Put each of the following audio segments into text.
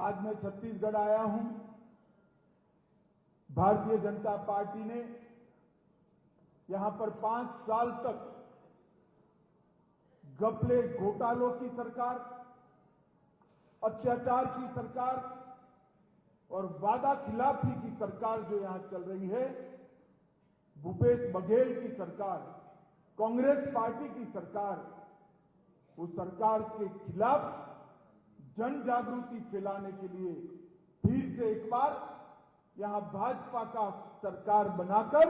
आज मैं छत्तीसगढ़ आया हूं। भारतीय जनता पार्टी ने यहां पर 5 साल तक घपले घोटालों की सरकार, अत्याचार की सरकार और वादा खिलाफी की सरकार जो यहां चल रही है, भूपेश बघेल की सरकार, कांग्रेस पार्टी की सरकार, उस सरकार के खिलाफ जन जागृति फैलाने के लिए फिर से एक बार यहां भाजपा का सरकार बनाकर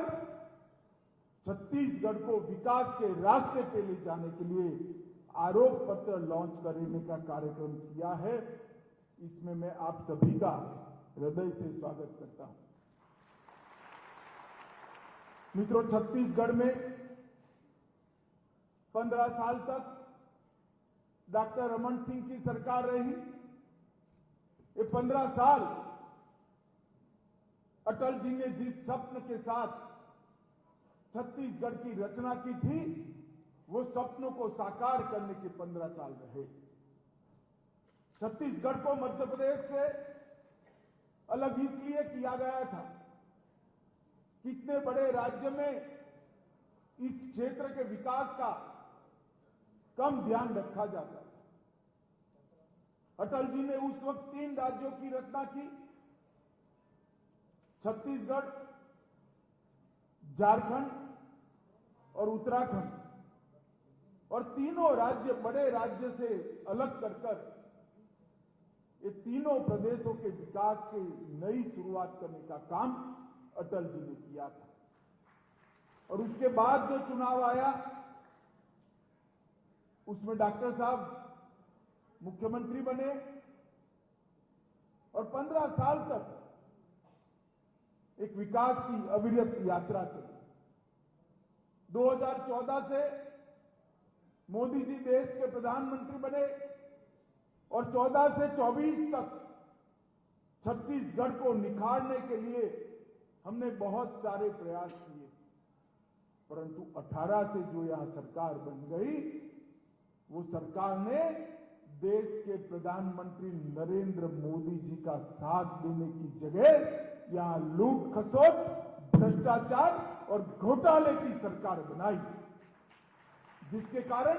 छत्तीसगढ़ को विकास के रास्ते पे ले जाने के लिए आरोप पत्र लॉन्च करने का कार्यक्रम किया है। इसमें मैं आप सभी का हृदय से स्वागत करता हूं। मित्रों, छत्तीसगढ़ में 15 साल तक डॉक्टर रमन सिंह की सरकार रही। ये 15 साल अटल जी ने जिस स्वप्न के साथ छत्तीसगढ़ की रचना की थी, वो सपनों को साकार करने के 15 साल रहे। छत्तीसगढ़ को मध्य प्रदेश से अलग इसलिए किया गया था कि इतने बड़े राज्य में इस क्षेत्र के विकास का कम ध्यान रखा जाता था। अटल जी ने उस वक्त 3 राज्यों की रचना की, छत्तीसगढ़, झारखंड और उत्तराखंड, और तीनों राज्य बड़े राज्य से अलग कर ये तीनों प्रदेशों के विकास की नई शुरुआत करने का काम अटल जी ने किया था। और उसके बाद जो चुनाव आया, उसमें डॉक्टर साहब मुख्यमंत्री बने और 15 साल तक एक विकास की अविरत यात्रा चली। 2014 से मोदी जी देश के प्रधानमंत्री बने और 14 से 24 तक छत्तीसगढ़ को निखारने के लिए हमने बहुत सारे प्रयास किए, परंतु 18 से जो यहां सरकार बन गई, वो सरकार ने देश के प्रधानमंत्री नरेंद्र मोदी जी का साथ देने की जगह यहां लूट खसोट, भ्रष्टाचार और घोटाले की सरकार बनाई, जिसके कारण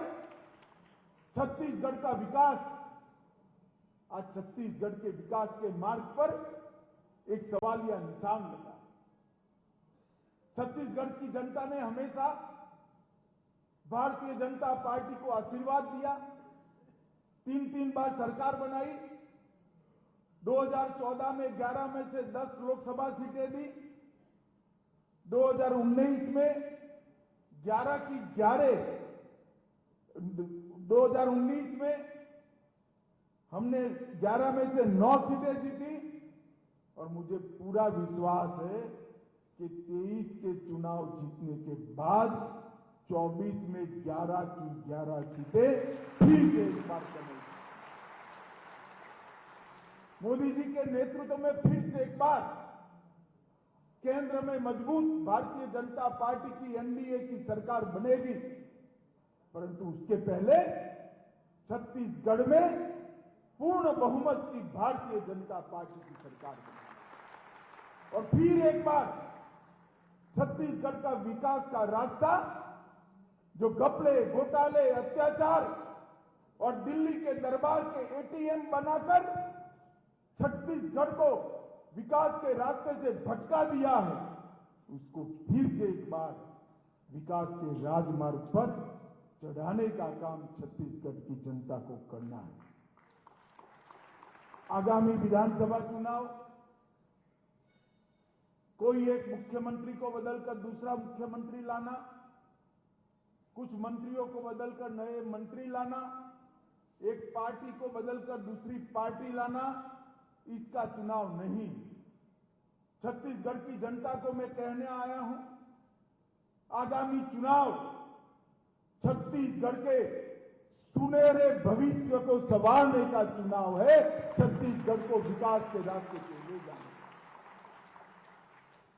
छत्तीसगढ़ का विकास आज छत्तीसगढ़ के विकास के मार्ग पर एक सवालिया निशान लगा। छत्तीसगढ़ की जनता ने हमेशा भारतीय जनता पार्टी को आशीर्वाद दिया, 3 बार सरकार बनाई। 2014 में 11 में से 10 लोकसभा सीटें दी, 2019 में 11 की 11, 2019 में हमने 11 में से 9 सीटें जीती और मुझे पूरा विश्वास है कि 23 के चुनाव जीतने के बाद 24 में 11 की 11 सीटें फिर से एक बार चलेगी। मोदी जी के नेतृत्व में फिर से एक बार केंद्र में मजबूत भारतीय जनता पार्टी की एनडीए की सरकार बनेगी, परंतु उसके पहले छत्तीसगढ़ में पूर्ण बहुमत की भारतीय जनता पार्टी की सरकार बनेगी और फिर एक बार छत्तीसगढ़ का विकास का रास्ता, जो घपले घोटाले, अत्याचार और दिल्ली के दरबार के एटीएम बनाकर छत्तीसगढ़ को विकास के रास्ते से भटका दिया है, उसको फिर से एक बार विकास के राजमार्ग पर चढ़ाने का काम छत्तीसगढ़ की जनता को करना है। आगामी विधानसभा चुनाव, कोई एक मुख्यमंत्री को बदलकर दूसरा मुख्यमंत्री लाना, कुछ मंत्रियों को बदलकर नए मंत्री लाना, एक पार्टी को बदलकर दूसरी पार्टी लाना, इसका चुनाव नहीं। छत्तीसगढ़ की जनता को मैं कहने आया हूं, आगामी चुनाव छत्तीसगढ़ के सुनहरे भविष्य को संवारने का चुनाव है, छत्तीसगढ़ को विकास के रास्ते पे ले जाना।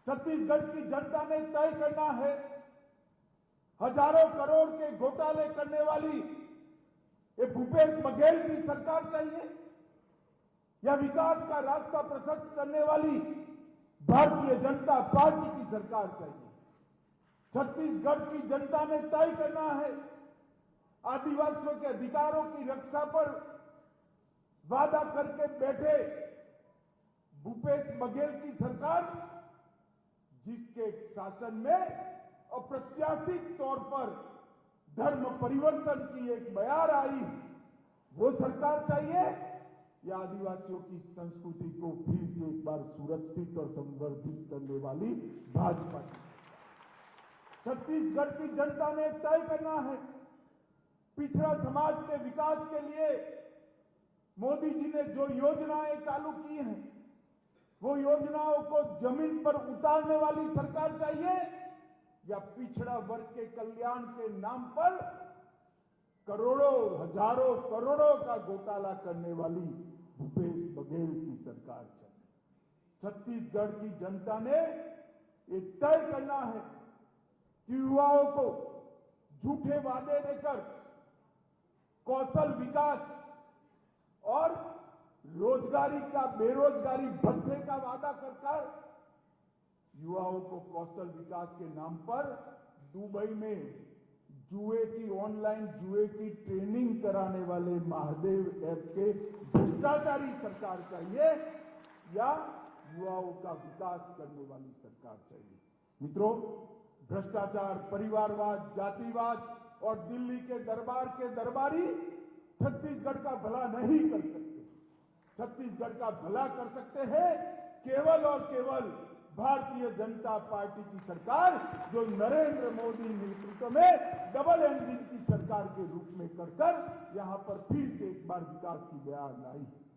छत्तीसगढ़ की जनता ने तय करना है, हजारों करोड़ के घोटाले करने वाली ये भूपेश बघेल की सरकार चाहिए या विकास का रास्ता प्रशस्त करने वाली भारतीय जनता पार्टी की सरकार चाहिए। छत्तीसगढ़ की जनता ने तय करना है आदिवासियों के अधिकारों की रक्षा पर वादा करके बैठे भूपेश बघेल की सरकार, जिसके शासन में अप्रत्याशित तौर पर धर्म परिवर्तन की एक बयार आई, वो सरकार चाहिए या आदिवासियों की संस्कृति को फिर से एक बार सुरक्षित और संवर्धित करने वाली भाजपा की। छत्तीसगढ़ की जनता ने तय करना है पिछड़ा समाज के विकास के लिए मोदी जी ने जो योजनाएं चालू की हैं, वो योजनाओं को जमीन पर उतारने वाली सरकार चाहिए या पिछड़ा वर्ग के कल्याण के नाम पर करोड़ों हजारों करोड़ों का घोटाला करने वाली भूपेश बघेल की सरकार चाहिए। छत्तीसगढ़ की जनता ने ये तय करना है कि युवाओं को झूठे वादे देकर कौशल विकास और रोजगारी का बेरोजगारी भत्ते का वादा कर युवाओं को कौशल विकास के नाम पर दुबई में जुए की ऑनलाइन जुए की ट्रेनिंग कराने वाले महादेव ऐप के भ्रष्टाचारी सरकार चाहिए या युवाओं का विकास करने वाली सरकार चाहिए। मित्रों, भ्रष्टाचार, परिवारवाद, जातिवाद और दिल्ली के दरबार के दरबारी छत्तीसगढ़ का भला नहीं कर सकते। छत्तीसगढ़ का भला कर सकते हैं केवल और केवल भारतीय जनता पार्टी की सरकार, जो नरेंद्र मोदी नेतृत्व में डबल इंजन की सरकार के रूप में कर यहां पर फिर से एक बार विकास की बयार लाई।